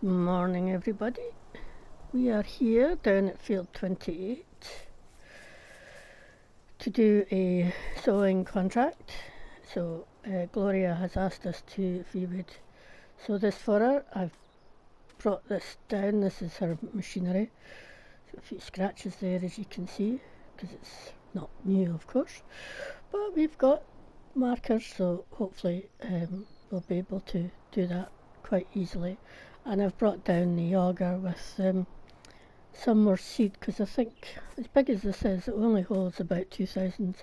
Good morning, everybody. We are here down at field 28 to do a sowing contract. So Gloria has asked us if we would sow this for her. I've brought this down. This is her machinery. So a few scratches there, as you can see, because it's not new, of course. But we've got markers, so hopefully we'll be able to do that quite easily. And I've brought down the auger with some more seed, because I think, as big as this is, it only holds about 2,000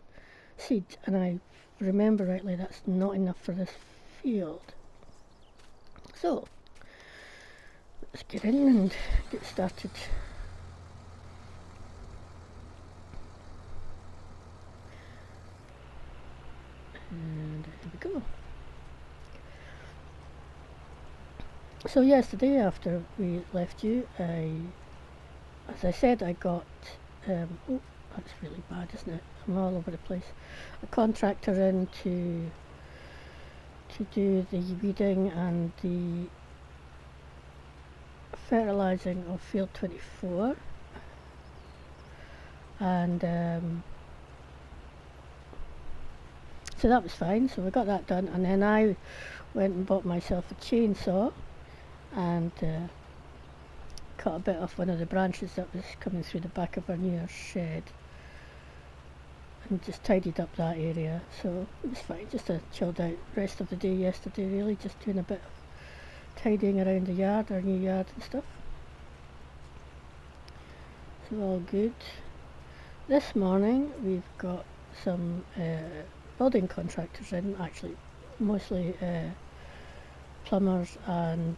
seeds, and I remember rightly that's not enough for this field. So let's get in and get started. And here we go. So yesterday, after we left you, as I said, I got, oh, that's really bad, isn't it? I'm all over the place. A contractor in to do the weeding and the fertilising of field 24. And so that was fine, so we got that done. And then I went and bought myself a chainsaw and cut a bit off one of the branches that was coming through the back of our new shed and just tidied up that area. So it was fine, just a chilled out rest of the day yesterday, really, just doing a bit of tidying around the yard, our new yard and stuff. So all good. This morning we've got some building contractors in, actually mostly plumbers and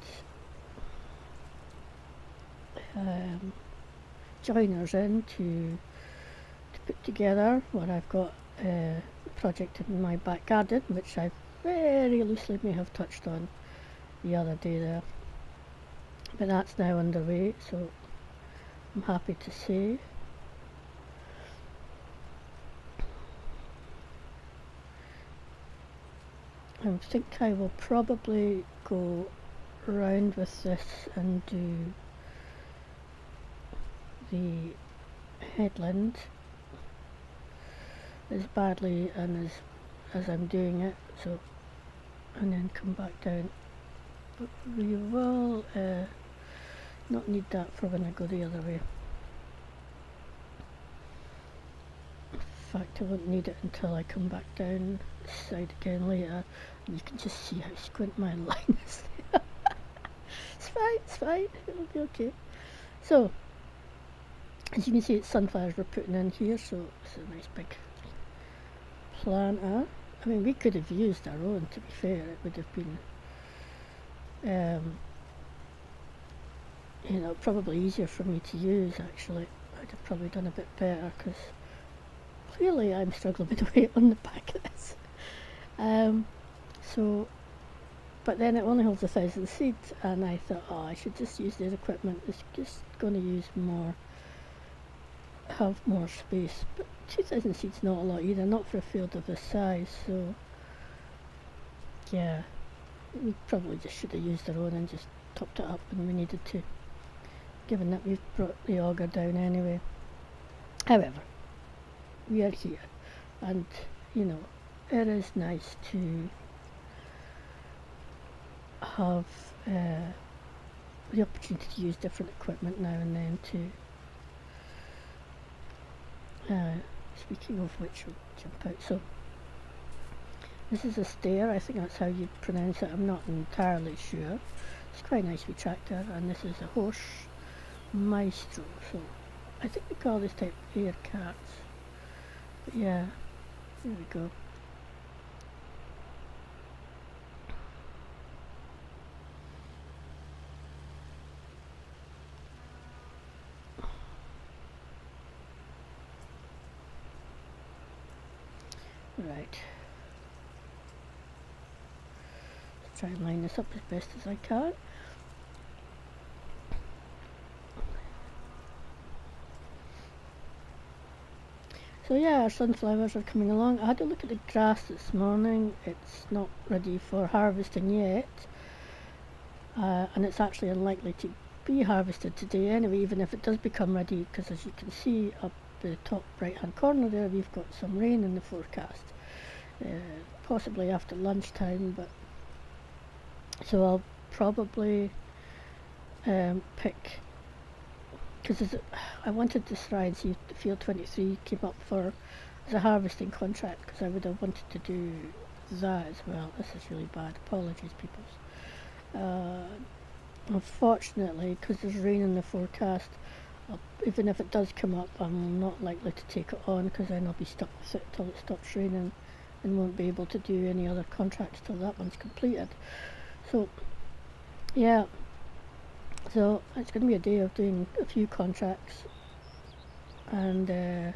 joiners in to put together what I've got a project in my back garden, which I very loosely may have touched on the other day there, but that's now underway, so I'm happy to say. I think I will probably go round with this and do the headland as badly and as I'm doing it, so, and then come back down. But we will not need that for when I go the other way. In fact, I won't need it until I come back down this side again later. And you can just see how squint my line is. It's fine, it'll be okay. So, as you can see, it's sunflowers we're putting in here, so it's a nice big planter. I mean, we could have used our own, to be fair. It would have been you know, probably easier for me to use, actually. I'd have probably done a bit better, because clearly I'm struggling with the weight on the back of this. So, but then it only holds 1,000 seeds, and I thought, oh, I should just use the equipment. It's just going to use more, have more space. But 2,000 seeds not a lot either, not for a field of this size, so yeah, we probably just should have used our own and just topped it up when we needed to, given that we've brought the auger down anyway. However, we are here, and you know, it is nice to have the opportunity to use different equipment now and then to speaking of which, I'll jump out. So this is a stair, I think that's how you pronounce it, I'm not entirely sure. It's quite a nice wee tractor, and this is a horse maestro, so I think we call this type air carts. But yeah, there we go. Right. Let's try and line this up as best as I can. So yeah, our sunflowers are coming along. I had a look at the grass this morning. It's not ready for harvesting yet. and it's actually unlikely to be harvested today anyway, even if it does become ready, because as you can see up the top right hand corner there, we've got some rain in the forecast, possibly after lunchtime. But so I'll probably pick, because I wanted to try and see if the field 23 came up for as a harvesting contract, because I would have wanted to do that as well. This is really bad, apologies peoples. Unfortunately, because there's rain in the forecast, even if it does come up, I'm not likely to take it on, because then I'll be stuck with it till it stops raining and won't be able to do any other contracts till that one's completed. So yeah, so it's going to be a day of doing a few contracts, and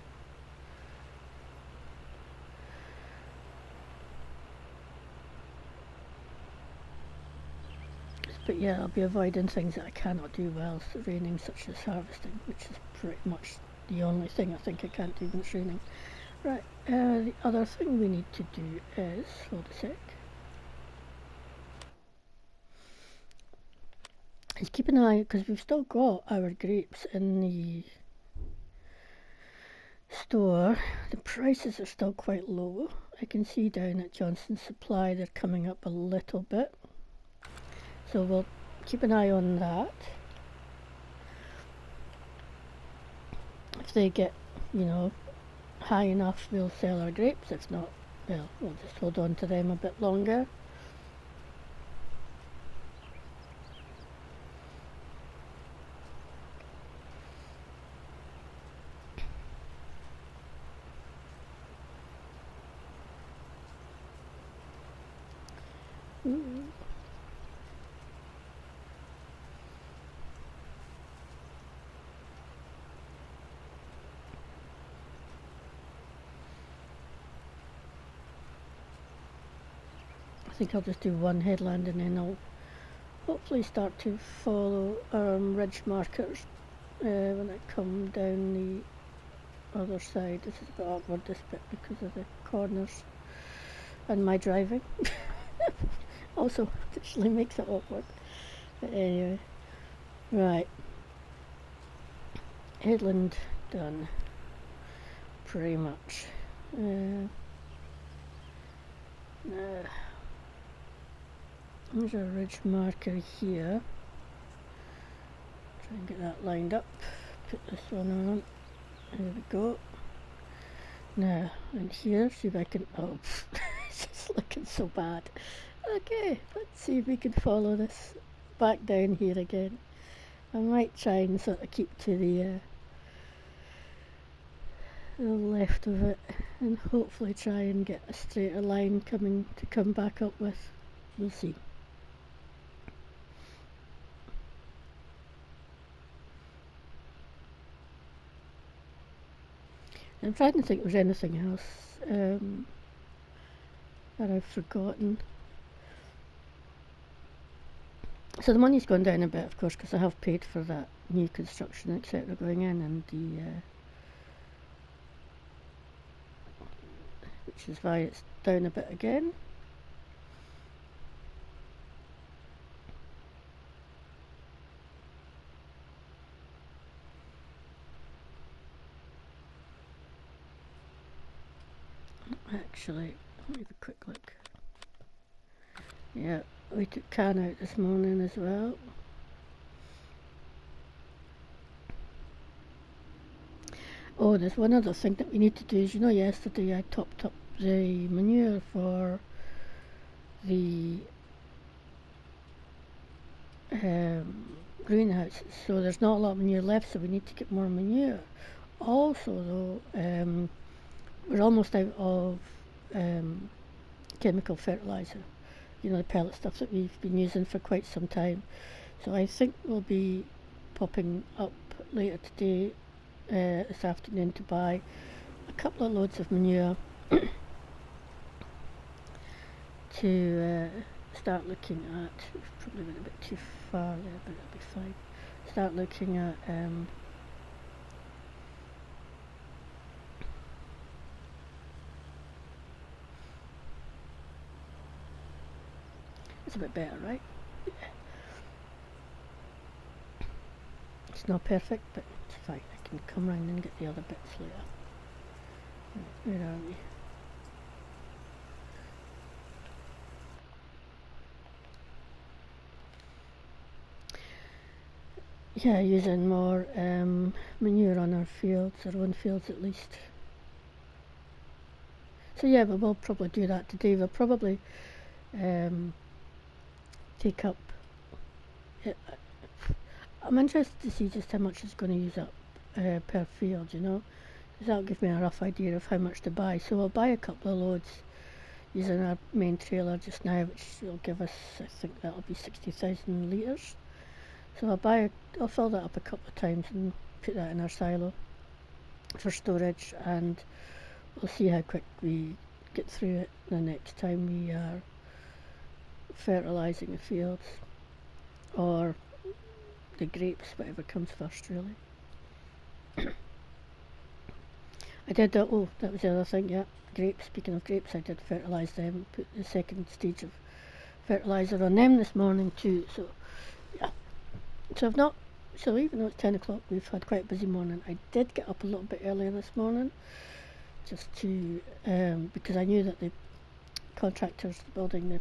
but yeah, I'll be avoiding things that I cannot do whilst it's raining, such as harvesting, which is pretty much the only thing I think I can't do when it's raining. Right, the other thing we need to do is, hold a sec, is keep an eye, because we've still got our grapes in the store. The prices are still quite low. I can see down at Johnson's Supply they're coming up a little bit. So we'll keep an eye on that. If they get, high enough, we'll sell our grapes. If not, well, we'll just hold on to them a bit longer. I think I'll just do one headland and then I'll hopefully start to follow ridge markers when I come down the other side. This is a bit awkward, this bit, because of the corners and my driving. Also, it actually makes it awkward. But anyway, right. Headland done, pretty much. There's a ridge marker here. Try and get that lined up. Put this one on. There we go. Now, and here, see if I can. Oh, it's just looking so bad. Okay, let's see if we can follow this back down here again. I might try and sort of keep to the left of it, and hopefully try and get a straighter line to come back up with. We'll see. I'm trying to think if there's anything else that I've forgotten. So the money's gone down a bit, of course, because I have paid for that new construction, etc., going in, and which is why it's down a bit again. Actually, let me have a quick look. Yeah, we took can out this morning as well. Oh, there's one other thing that we need to do. Is, yesterday I topped up the manure for the greenhouses, so there's not a lot of manure left, so we need to get more manure. Also though, we're almost out of chemical fertilizer, the pellet stuff that we've been using for quite some time. So I think we'll be popping up later today, this afternoon, to buy a couple of loads of manure to start looking at. We've probably went a bit too far there, but it'll be fine. Start looking at it's a bit better, right? It's not perfect, but it's fine. I can come round and get the other bits later. Right, where are we? Yeah, using more manure on our fields, our own fields at least. So yeah, but we'll probably do that today. We'll probably take up... I'm interested to see just how much it's going to use up per field, you know. Because that'll give me a rough idea of how much to buy. So I'll buy a couple of loads using our main trailer just now, which will give us, I think that'll be 60,000 litres. So I'll fill that up a couple of times and put that in our silo for storage, and we'll see how quick we get through it the next time we are fertilising the fields, or the grapes, whatever comes first really. I did that, oh that was the other thing, yeah, grapes, speaking of grapes, I did fertilise them, put the second stage of fertiliser on them this morning too, so yeah. So even though it's 10 o'clock, we've had quite a busy morning. I did get up a little bit earlier this morning, just to, because I knew that the contractors building the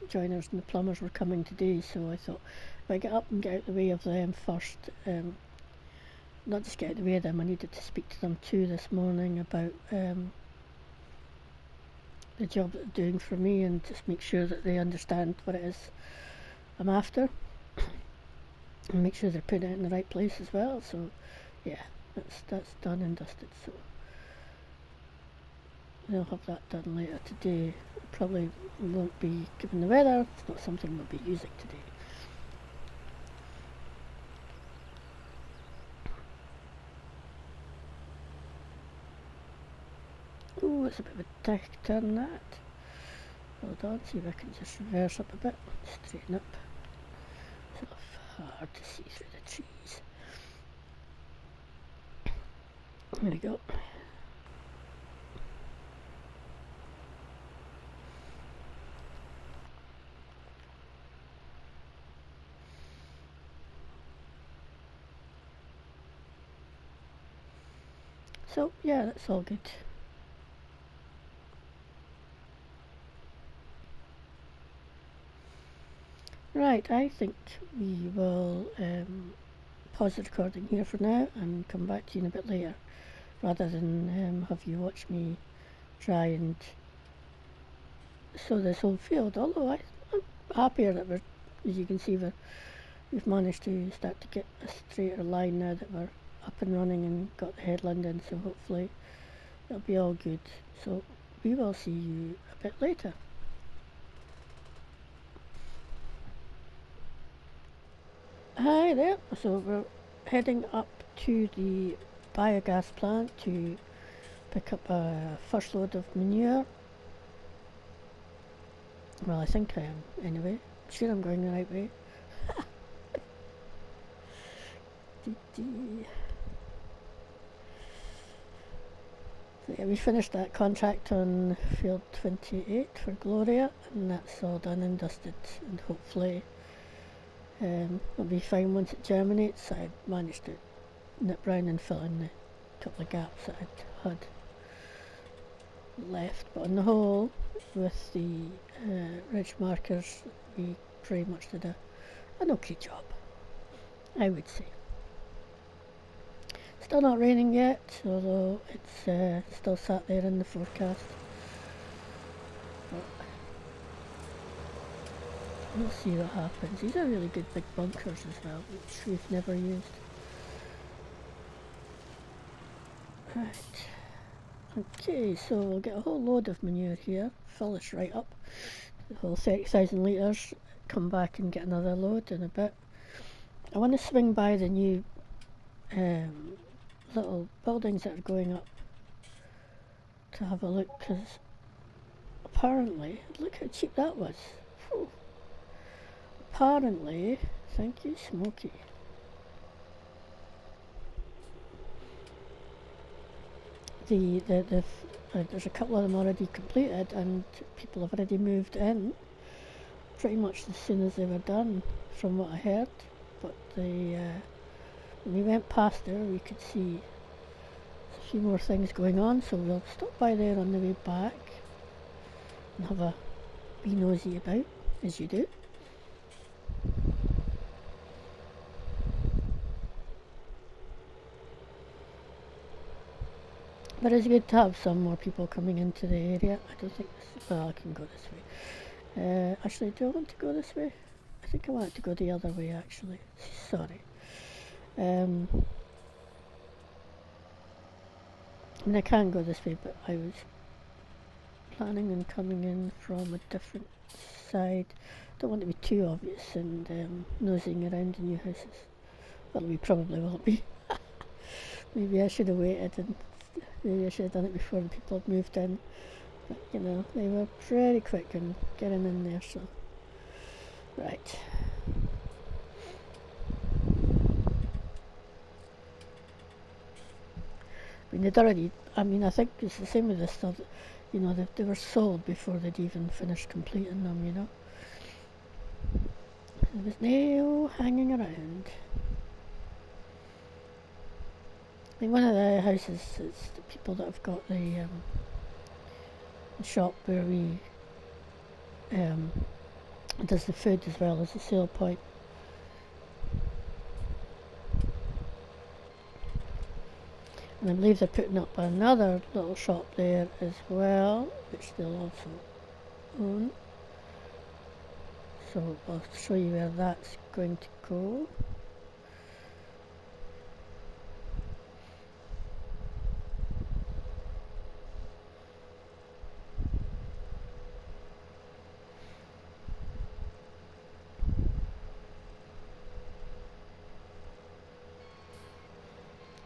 joiners and the plumbers were coming today, so I thought if I get up and get out of the way of them first, not just get out of the way of them, I needed to speak to them too this morning about the job that they're doing for me, and just make sure that they understand what it is I'm after. And make sure they're putting it in the right place as well. So yeah, that's done and dusted, so they'll have that done later today. Probably won't be, given the weather, it's not something we'll be using today. Oh, it's a bit of a tight turn, that. Hold on, see if I can just reverse up a bit, straighten up. Sort of hard to see through the trees. There we go. So yeah, that's all good. Right, I think we will pause the recording here for now and come back to you in a bit later, rather than have you watch me try and sow this whole field. Although I'm happier that we're, as you can see, we've managed to start to get a straighter line now that we're up and running and got the headland in, so hopefully it'll be all good. So we will see you a bit later. Hi there, so we're heading up to the biogas plant to pick up a first load of manure. Well, I think I am anyway. I'm sure I'm going the right way. So yeah, we finished that contract on field 28 for Gloria, and that's all done and dusted, and hopefully it'll be fine once it germinates. I managed to nip round and fill in the couple of gaps that I'd had left, but on the whole, with the ridge markers, we pretty much did an okay job, I would say. Still not raining yet, although it's still sat there in the forecast. But we'll see what happens. These are really good big bunkers as well, which we've never used. Right. Okay, so we'll get a whole load of manure here, fill this right up, the whole 30,000 litres, come back and get another load in a bit. I want to swing by the new little buildings that are going up to have a look, because apparently, look how cheap that was. Whew. Apparently, thank you Smokey. There's a couple of them already completed, and people have already moved in pretty much as soon as they were done, from what I heard. But When we went past there, we could see a few more things going on, so we'll stop by there on the way back and have a wee nosy about, as you do. But it's good to have some more people coming into the area. I don't think this, well, I can go this way. Actually, do I want to go this way? I think I want to go the other way, actually. Sorry. I mean, I can go this way, but I was planning on coming in from a different side. Don't want to be too obvious and nosing around the new houses. Well, we probably will be. Maybe I should have waited, and maybe I should have done it before the people had moved in. But, you know, they were pretty quick in getting in there, so... Right. I mean, they'd already... I mean, I think it's the same with this stuff. You know, they were sold before they'd even finished completing them, you know. There was no hanging around. I think one of the houses is the people that have got the shop where we does the food as well as the sale point. And I believe they're putting up another little shop there as well, which they'll also own. So I'll show you where that's going to go.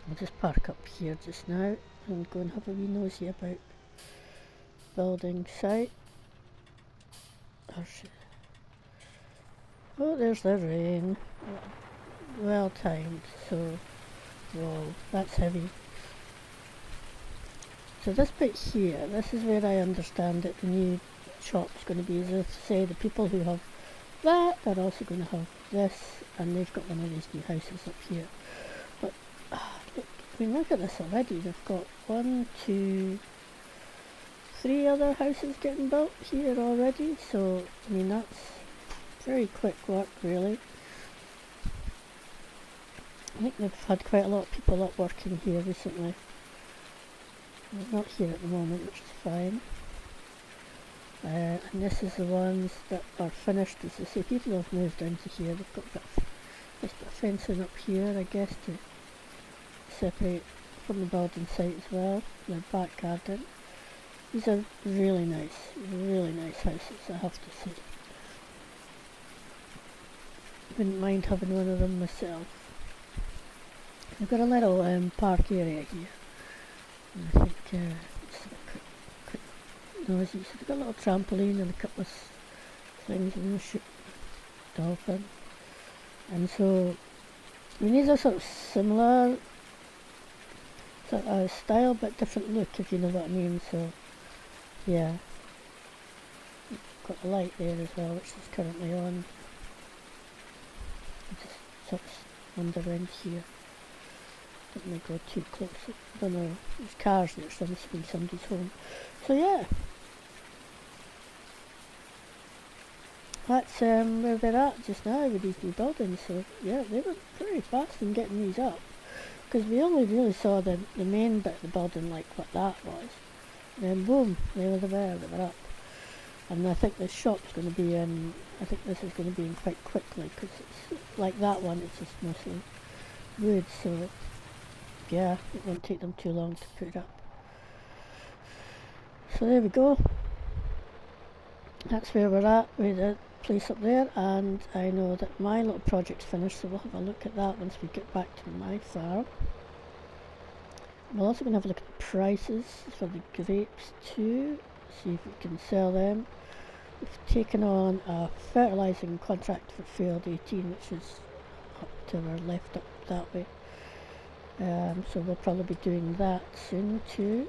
I'll just park up here just now and go and have a wee nosy about building site. Oh, there's the rain. Well timed, so whoa, that's heavy. So this bit here, this is where I understand that the new shop's going to be, as if to say the people who have that are also going to have this, and they've got one of these new houses up here. But I mean, look at this already. They've got 1, 2, 3 other houses getting built here already. So I mean, that's very quick work, really. I think they've had quite a lot of people up working here recently. They're not here at the moment, which is fine. And this is the ones that are finished. As I say, people have moved into here. They've got a bit of fencing up here, I guess, to separate from the building site as well. Their back garden. These are really nice houses, I have to say. Wouldn't mind having one of them myself. They've got a little park area here. And I think it's a quick noisy. So they've got a little trampoline and a couple of things in the shoot dolphin. And so, I mean, these are sort of similar sort of style, but different look, if you know what I mean. So, yeah. Got a light there as well, which is currently on. Just sort of wandering here. Don't want to go too close. I don't know. There's cars there, so must be somebody's home. So yeah. That's where they're at just now with these new buildings. So yeah, they were pretty fast in getting these up. Because we only really saw the main bit of the building, like what that was. And then boom, they were there, they were up. And I think the shop's going to be in, I think this is going to be in quite quickly, because it's like that one, it's just mostly wood, so yeah, it won't take them too long to put it up. So there we go. That's where we're at with the place up there, and I know that my little project's finished, so we'll have a look at that once we get back to my farm. We're also going to have a look at the prices for the grapes too, see if we can sell them. We've taken on a fertilising contract for field 18, which is up to our left up that way. So we'll probably be doing that soon too.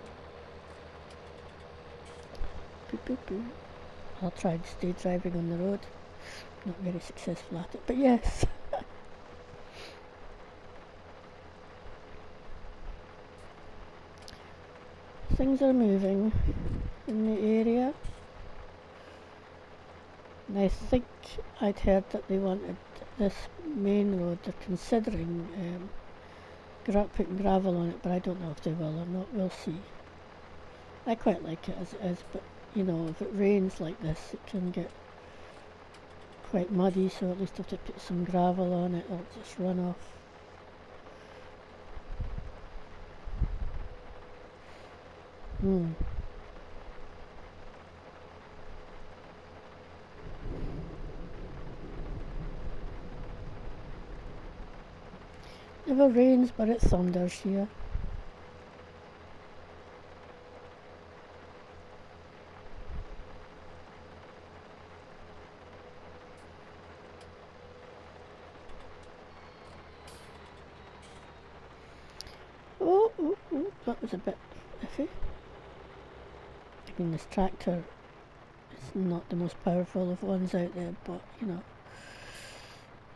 Boop, boop, boop. I'll try and stay driving on the road. Not very successful at it, but yes. things are moving in the area. And I think I'd heard that they wanted this main road, they're considering putting gravel on it, but I don't know if they will or not, we'll see. I quite like it as it is, but you know, if it rains like this it can get quite muddy, so at least if they put some gravel on it, it'll just run off. Never rains, but it thunders here. Oh, that was a bit iffy. I mean, this tractor is not the most powerful of ones out there, but you know,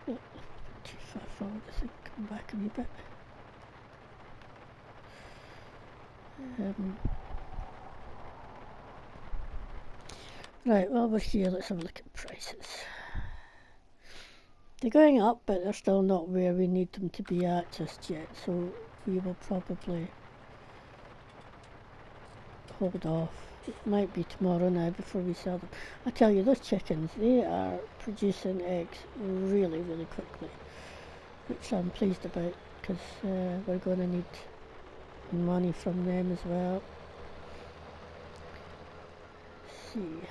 too far forward, I think. Come back a wee bit. Right, while we're here, let's have a look at prices. They're going up, but they're still not where we need them to be at just yet, so we will probably hold off. It might be tomorrow now before we sell them. I tell you, those chickens, they are producing eggs really, really quickly, which I'm pleased about, because we're going to need money from them as well. Let's see.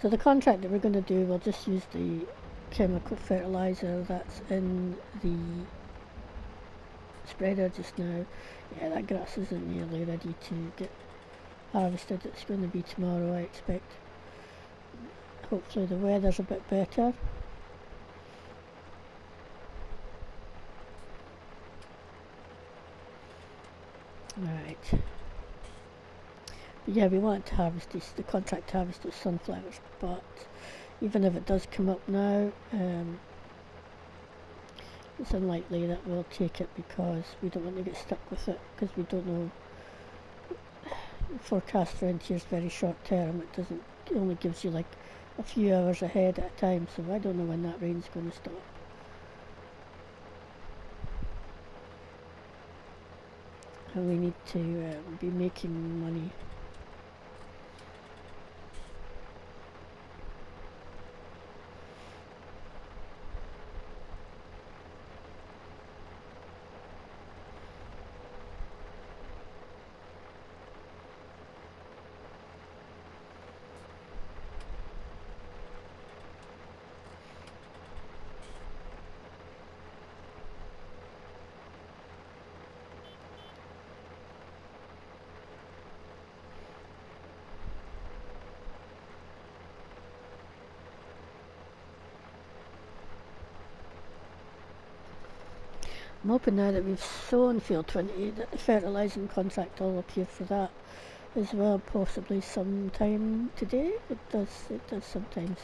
So the contract that we're going to do, we'll just use the chemical fertilizer that's in the spreader just now. Yeah, that grass isn't nearly ready to get harvested. It's going to be tomorrow, I expect. Hopefully the weather's a bit better. Alright. But yeah, we want to harvest the contract harvest of sunflowers, but even if it does come up now, it's unlikely that we'll take it because we don't want to get stuck with it, because we don't know. The forecast for here is very short term. It only gives you like a few hours ahead at a time, so I don't know when that rain's going to stop. And we need to be making money. I'm hoping now that we've sown field 20 that the fertilising contract will appear for that as well, possibly sometime today. It does sometimes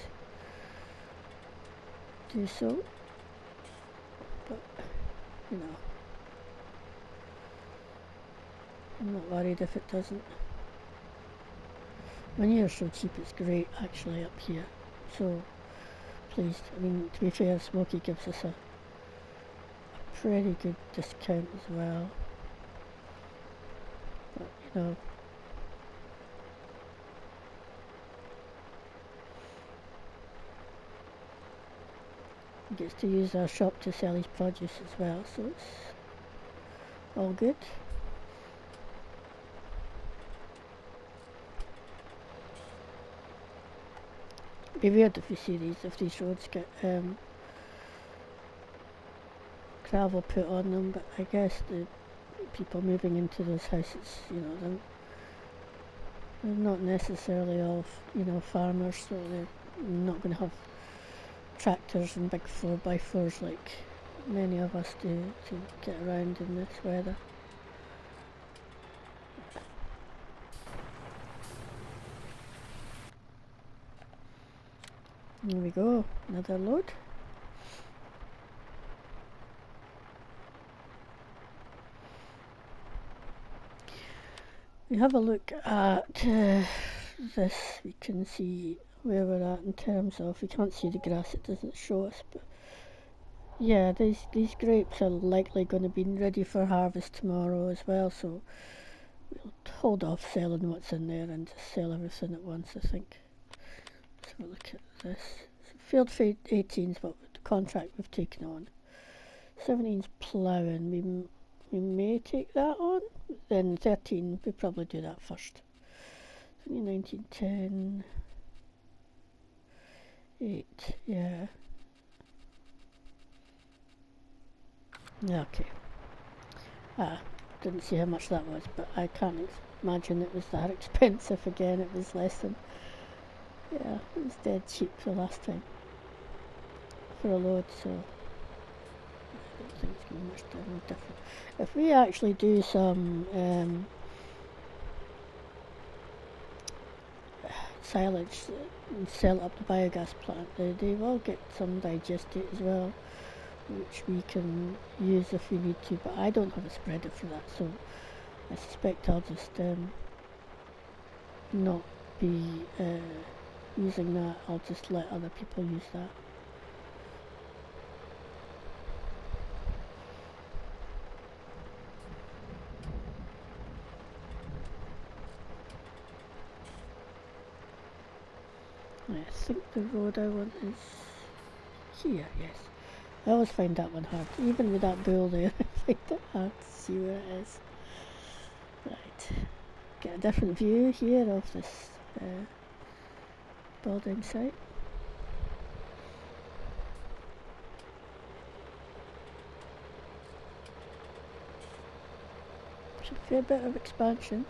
do so, but you know, I'm not worried if it doesn't. Manure's so cheap, it's great actually up here, so pleased. I mean, to be fair, Smoky gives us a pretty good discount as well, but you know, he gets to use our shop to sell his produce as well, so it's all good. It'd be weird if you see if these roads get gravel put on them, but I guess the people moving into those houses, you know, they're not necessarily all, you know, farmers, so they're not going to have tractors and big 4x4s like many of us do to get around in this weather. There we go, another load. we have a look at this, we can see where we're at in terms of, we can't see the grass, it doesn't show us, but yeah, these grapes are likely going to be ready for harvest tomorrow as well, so we'll hold off selling what's in there and just sell everything at once, I think. Let's have a look at this. So field 18's what the contract we've taken on. 17's ploughing, we may take that on. Then 13, we probably do that first. 19, 10, 8, yeah. Okay. Didn't see how much that was, but I can't imagine it was that expensive again. It was less than, yeah, it was dead cheap the last time for a load, so I don't think it's going to be much different. If we actually do some silage and sell up the biogas plant, they will get some digestate as well, which we can use if we need to, but I don't have a spreader for that, so I suspect I'll just not be using that. I'll just let other people use that. I think the road I want is here, yes. I always find that one hard. Even with that bull there, I find it hard to see where it is. Right. Get a different view here of this building site. It's a fair bit of expansion.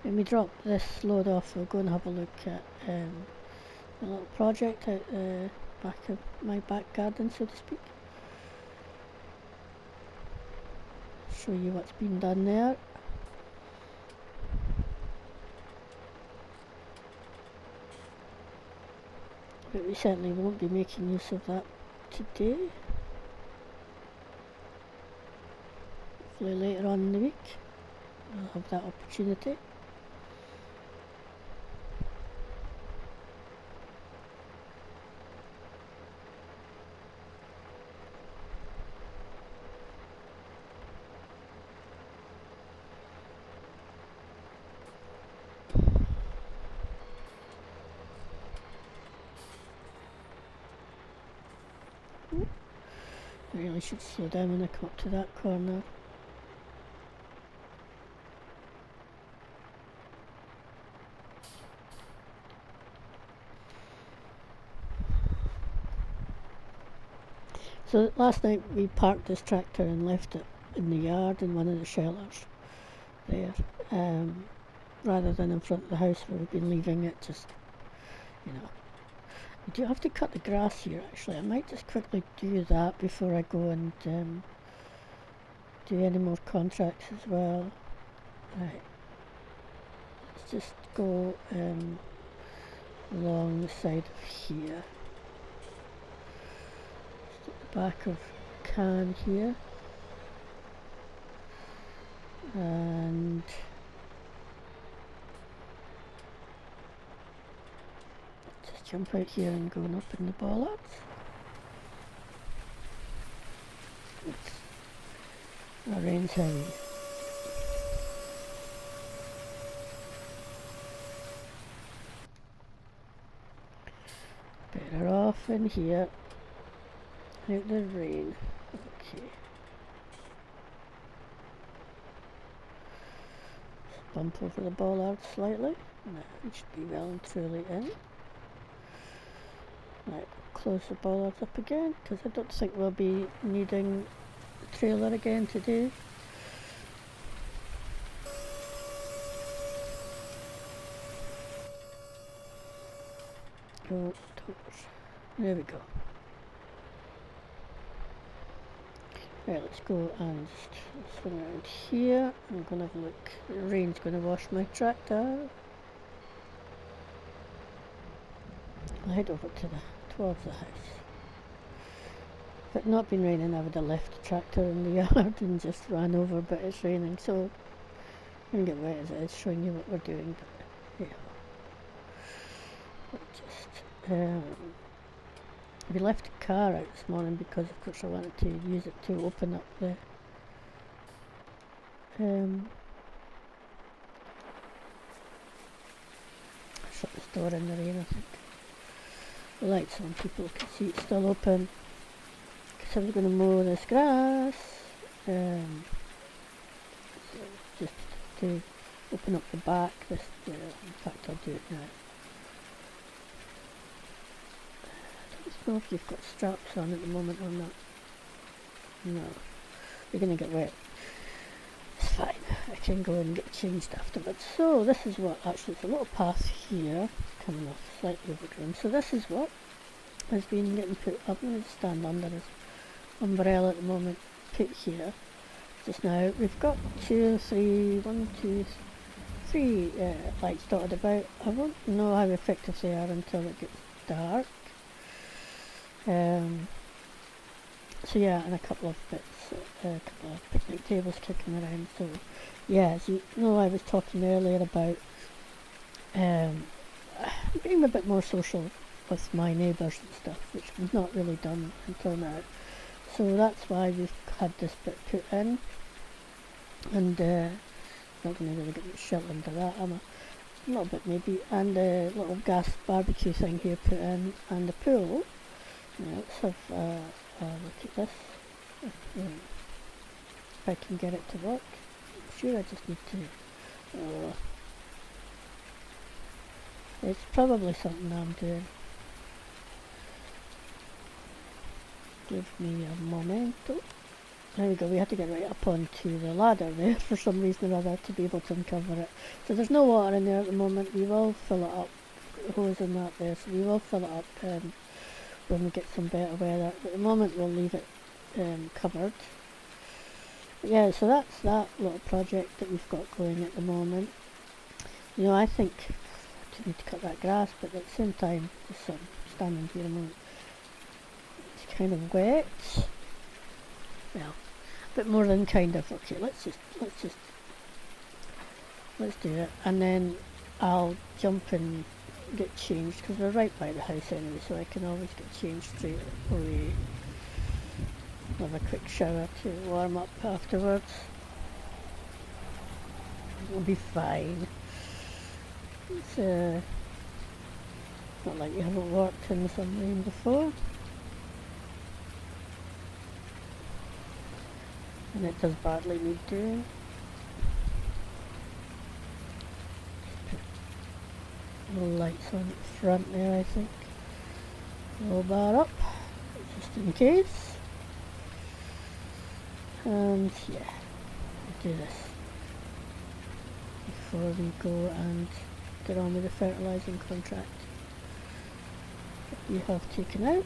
When we drop this load off, we'll go and have a look at a little project out the back of my back garden, so to speak. Show you what's been done there. But we certainly won't be making use of that today. Hopefully later on in the week we'll have that opportunity. I really should slow down when I come up to that corner. So last night we parked this tractor and left it in the yard in one of the shelters there, rather than in front of the house where we've been leaving it, just, you know. I do have to cut the grass here actually. I might just quickly do that before I go and do any more contracts as well. Right. Let's just go along the side of here. Just at the back of can here. And just jump out here and go and open the bollards. The rain's heavy. Better off in here, out the rain. Okay. bump over the bollard slightly. That should be well and truly in. Right, close the bollards up again, because I don't think we'll be needing the trailer again today. Go doors. There we go. Right, let's go and just swing around here. I'm going to have a look. The rain's going to wash my tractor. I'll head over to towards the house. If it had not been raining, I would have left the tractor in the yard and just ran over, but it's raining, so I'm going to get wet as it is, showing you what we're doing. But yeah, we left the car out this morning because, of course, I wanted to use it to open up the shut this door in the rain, I think. The lights on, people can see it's still open. Because I was going to mow this grass, so just to open up the back. In fact, I'll do it now. I don't know if you've got straps on at the moment or not. No, you're going to get wet. It's fine, I can go and get changed afterwards. So this is what, actually it's a little path here, coming off slightly overgrown. So this is what has been getting put up. I'm going to stand under this umbrella at the moment, put here. Just now, we've got 2, 3, 1, 2, 3 lights dotted about. I won't know how effective they are until it gets dark. So yeah, and a couple of bits, a couple of picnic tables kicking around. So yeah, as you know, I was talking earlier about being a bit more social with my neighbours and stuff, which was not really done until now. So that's why we've had this bit put in, and not going to really get much shelter into that, am I? A little bit maybe, and a little gas barbecue thing here put in, and the pool. Now let's have look at this, if I can get it to work. I'm sure I just need to, it's probably something I'm doing. Give me a momento. There we go, we had to get right up onto the ladder there for some reason or other to be able to uncover it. So there's no water in there at the moment. We will fill it up, the hose in that there, so we will fill it up when we get some better weather. But at the moment we'll leave it covered. But yeah, so that's that little project that we've got going at the moment. You know, I think I do need to cut that grass, but at the same time, just standing here a moment, it's kind of wet. Well, a bit more than kind of. Okay, let's do it, and then I'll jump and get changed, because we're right by the house anyway, so I can always get changed straight away. Have a quick shower to warm up afterwards. It'll be fine. It's not like you haven't worked in some rain before. And it does badly need doing. Little lights on the front there, I think. Roll bar up, just in case. And yeah, we'll do this before we go and get on with the fertilising contract that we have taken out.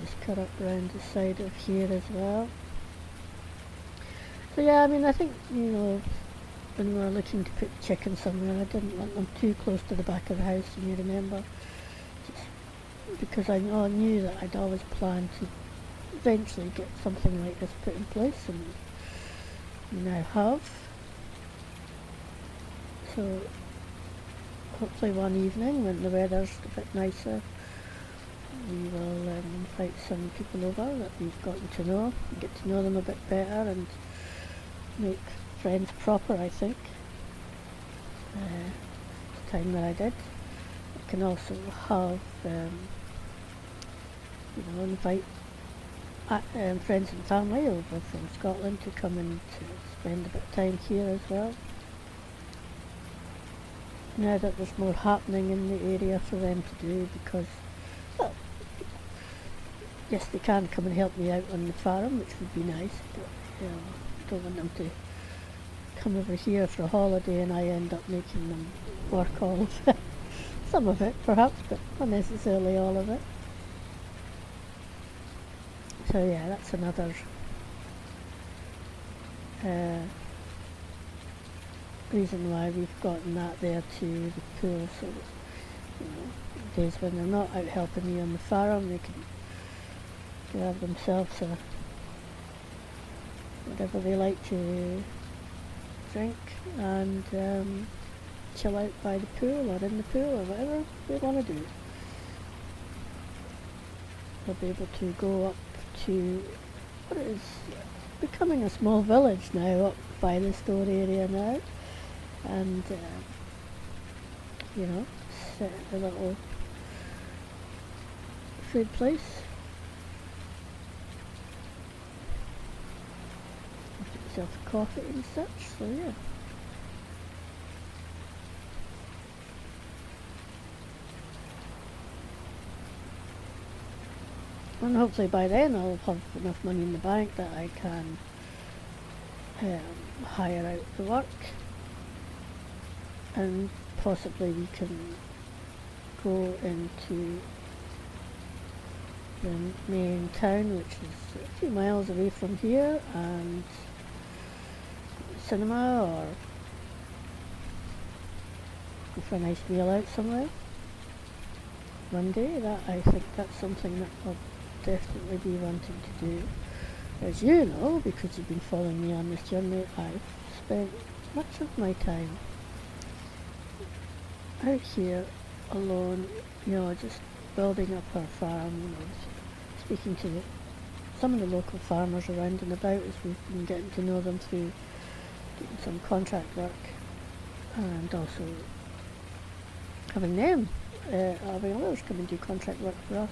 Just cut up around the side of here as well. So yeah, I mean, I think, you know, when we were looking to put chickens somewhere, I didn't want them too close to the back of the house, and you remember, just because I knew that I'd always planned to eventually get something like this put in place, and we now have. So hopefully one evening when the weather's a bit nicer, we will invite some people over that we've gotten to know, and get to know them a bit better, and make friends proper, I think. The time that I did. I can also have invite friends and family over from Scotland to come and to spend a bit of time here as well. Now that there's more happening in the area for them to do, because, well, yes, they can come and help me out on the farm, which would be nice, but I don't want them to come over here for a holiday and I end up making them work all of it. Some of it perhaps, but not necessarily all of it. So yeah, that's another reason why we've gotten that there to the pool, so that, days when they're not out helping me on the farm, they can grab themselves a whatever they like to drink and chill out by the pool or in the pool or whatever they want to do. They'll be able to go up to what is becoming a small village now up by the store area now, and set a little food place. Get yourself a coffee and such, so yeah. And hopefully by then I'll have enough money in the bank that I can hire out the work, and possibly we can go into the main town, which is a few miles away from here, and cinema or go for a nice meal out somewhere one day. That I think that's something that I'll definitely be wanting to do. As you know, because you've been following me on this journey, I've spent much of my time out here alone, just building up our farm, speaking to some of the local farmers around and about as we've been getting to know them through doing some contract work, and also having them, having others come and do contract work for us.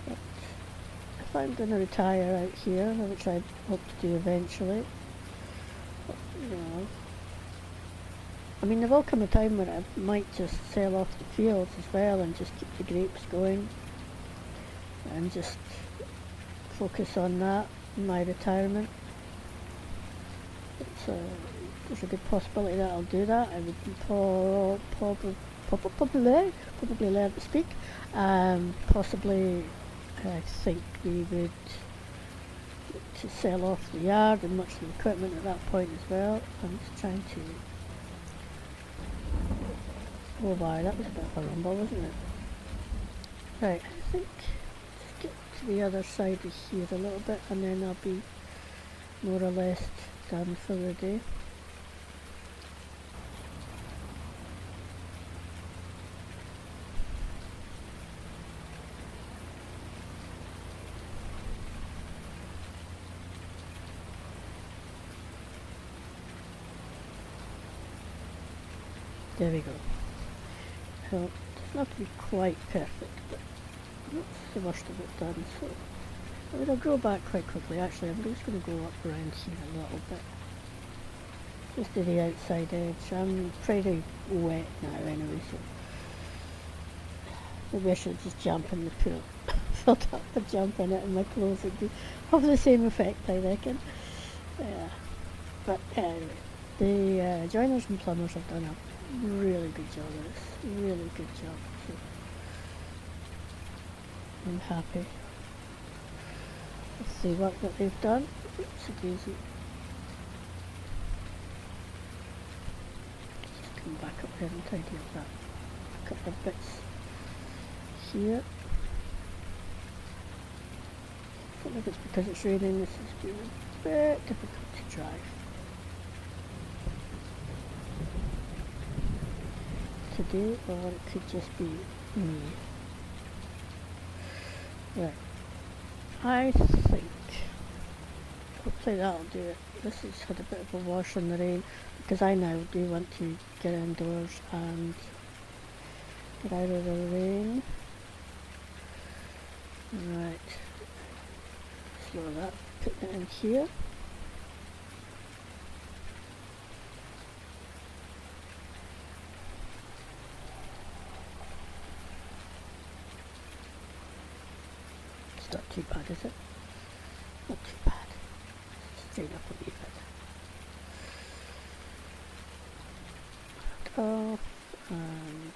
But if I'm going to retire out here, which I hope to do eventually, there will come a time when I might just sell off the fields as well and just keep the grapes going and just focus on that in my retirement. There's a good possibility that I'll do that. I would probably learn to speak. Possibly, I think we would to sell off the yard and much of the equipment at that point as well. I'm just trying to. Oh wow, that was a bit of a rumble, wasn't it? Right, I think just get to the other side of here a little bit and then I'll be more or less done for the day. There we go. So, it doesn't have to be quite perfect, but that's the worst of it done, so it'll grow back quite quickly. Actually, I'm just going to go up around here a little bit, just to the outside edge. I'm pretty wet now anyway, so maybe I should just jump in the pool. Filled up and jump in it and my clothes would be have the same effect, I reckon. Yeah. But anyway, the joiners and plumbers have done a really good job of this, really good job, so I'm happy with the work that they've done. Oopsie daisy. Just come back up here and tidy up that couple of bits here. I don't know if it's because it's raining, this has been a bit difficult to drive. Today, or it could just be me. Right, I think hopefully that'll do it. This has had a bit of a wash in the rain because I now do want to get indoors and Get out of the rain. Right. Slow that. Put it in here. It's not too bad, is it? Not too bad. Straight up a wee bit. Off and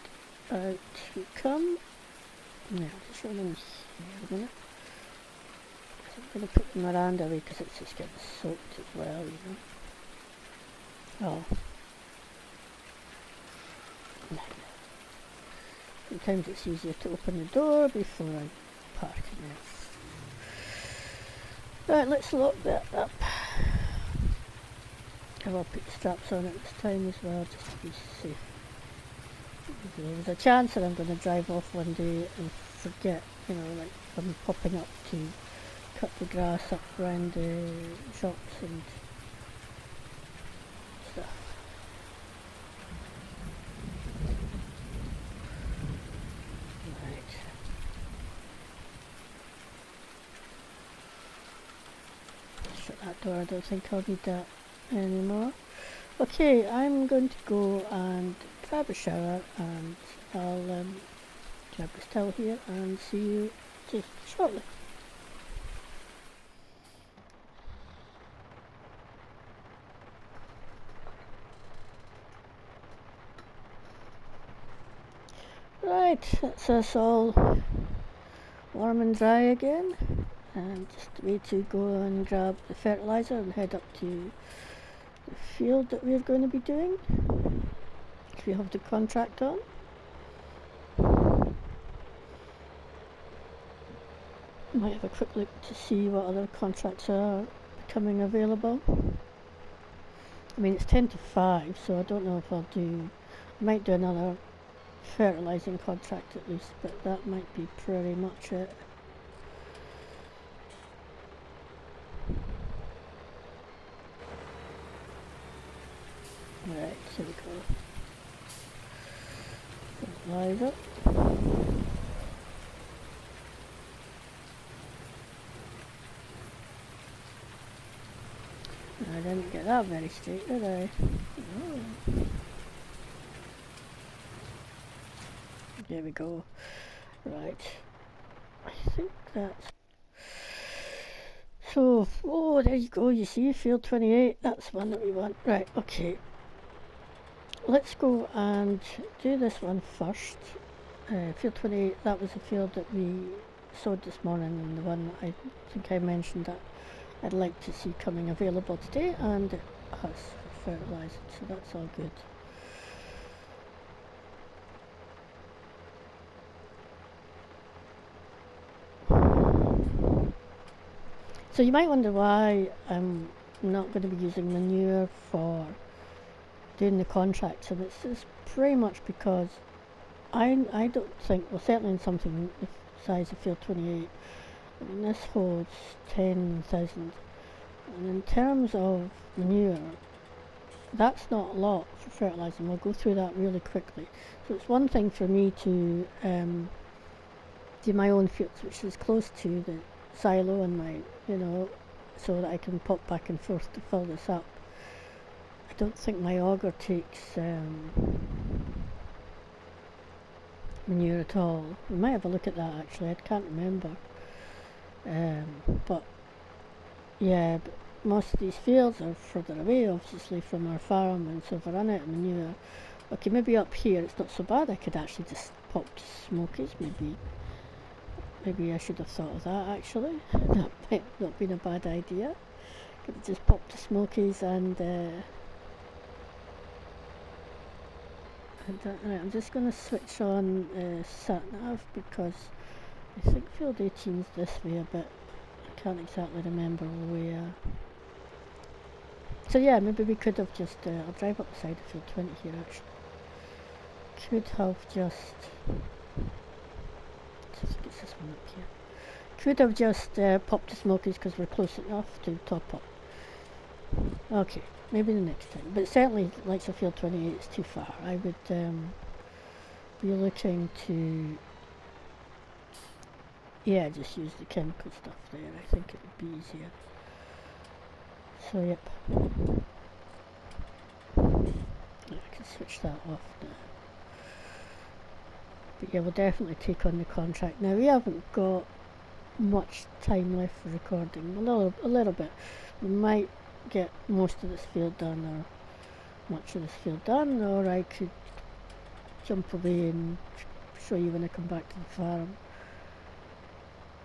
out we come. Now, just run in here a minute. I'm going to put the Miranda away because it's just getting soaked as well, you know. Oh. No. Sometimes it's easier to open the door before I park in there. Right, let's lock that up. I will put the straps on it this time as well, just to be safe. There's a chance that I'm going to drive off one day and forget, you know, like I'm popping up to cut the grass up around the shops and stuff. Right. Shut that door, I don't think I'll need that anymore. Okay, I'm going to go and grab a shower and I'll grab this towel here and see you just shortly. Right, that's us all warm and dry again, and just way to go and grab the fertilizer and head up to the field that we're going to be doing, if we have the contract on. Might have a quick look to see what other contracts are becoming available. I mean, it's 10 to 5, so I don't know if I might do another fertilizing contract at least, but that might be pretty much it. Right, here we go. Fertilizer. I didn't get that very straight, did I? Oh. There we go. Right. I think that's... So, oh, there you go, you see, field 28, that's the one that we want. Right, okay. Let's go and do this one first. Field 28, that was the field that we sowed this morning, and the one I think I mentioned that I'd like to see coming available today, and it has fertilised, so that's all good. So you might wonder why I'm not going to be using manure for doing the contracts, and it's pretty much because I don't think, well, certainly in something the size of field 28, I mean, this holds 10,000, and in terms of manure, that's not a lot for fertilising. We'll go through that really quickly. So it's one thing for me to do my own fields, which is close to the silo and my, you know, so that I can pop back and forth to fill this up. I don't think my auger takes manure at all. We might have a look at that actually, I can't remember. But yeah, but most of these fields are further away obviously from our farm, and so if I run out of manure, okay, maybe up here it's not so bad. I could actually just pop to smokies, maybe I should have thought of that actually. That might not have been a bad idea. Could have just popped to smokies and right, I'm just going to switch on sat-nav because I think field 18's this way a bit. I can't exactly remember where. So yeah, maybe we could have just, I'll drive up the side of field 20 here actually. Could have just, I think it's this one up here. Could have just popped the smokies because we're close enough to top up. Okay, maybe the next time. But certainly, like the field 28, it's too far. I would be looking to, yeah, just use the chemical stuff there. I think it would be easier. So yep, I can switch that off now. But yeah, we'll definitely take on the contract. Now we haven't got much time left for recording, a little bit. We might get most of this field done, or much of this field done, or I could jump away and show you when I come back to the farm.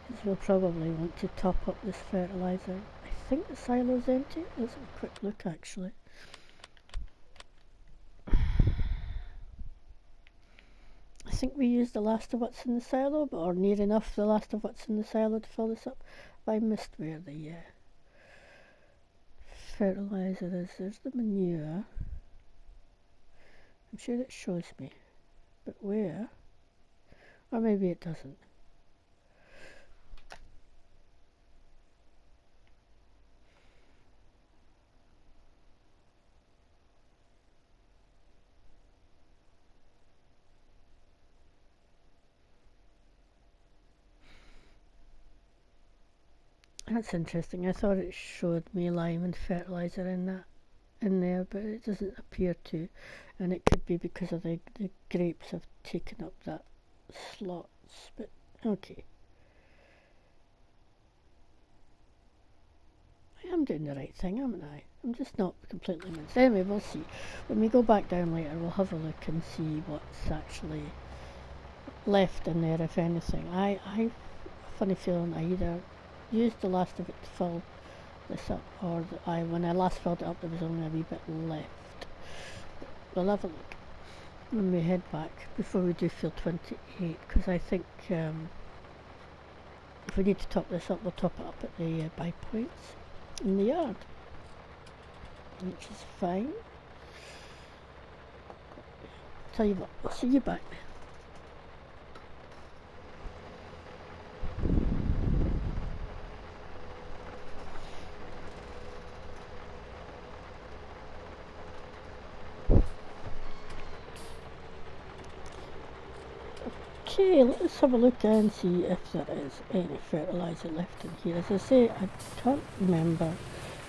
Because we'll probably want to top up this fertilizer. I think the silo's empty. Let's have a quick look actually. I think we used the last of what's in the silo, or near enough the last of what's in the silo to fill this up. I missed where the fertilizer is. There's the manure. I'm sure it shows me, but where? Or maybe it doesn't. That's interesting. I thought it showed me lime and fertilizer in there, but it doesn't appear to, and it could be because of the grapes have taken up that slots. But okay, I am doing the right thing, haven't I? I'm just not completely minced. Anyway, we'll see. When we go back down later, we'll have a look and see what's actually left in there, if anything. I have a funny feeling I either used the last of it to fill this up, or when I last filled it up there was only a wee bit left. We'll have a look when we head back before we do field 28, because I think if we need to top this up, we'll top it up at the buy points in the yard, which is fine. Tell you what, I'll see you back now. Okay, let's have a look and see if there is any fertilizer left in here. As I say, I can't remember.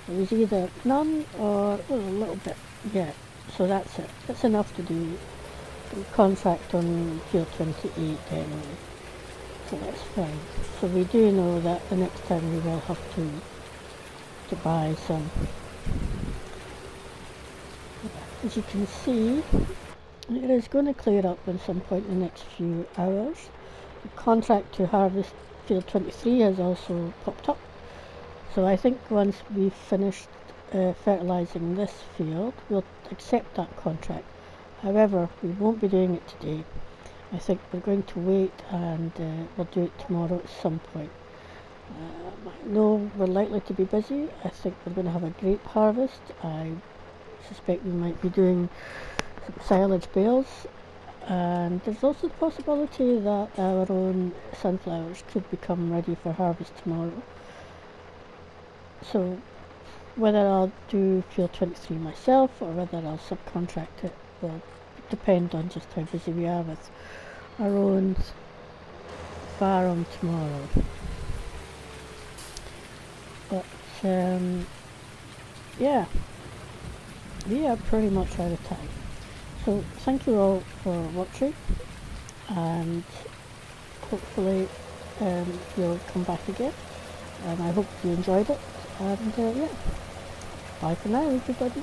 It was either none or a little bit. Yeah, so that's it. That's enough to do the contract on field 28 anyway. So that's fine. So we do know that the next time we will have to buy some. As you can see, it is going to clear up at some point in the next few hours. The contract to harvest field 23 has also popped up. So I think once we've finished fertilising this field, we'll accept that contract. However, we won't be doing it today. I think we're going to wait and we'll do it tomorrow at some point. I know we're likely to be busy. I think we're going to have a grape harvest. I suspect we might be doing silage bales, and there's also the possibility that our own sunflowers could become ready for harvest tomorrow. So whether I'll do field 23 myself or whether I'll subcontract it will depend on just how busy we are with our own farm tomorrow. But yeah, we are pretty much out of time. So thank you all for watching, and hopefully you'll come back again, and I hope you enjoyed it, and yeah, bye for now everybody.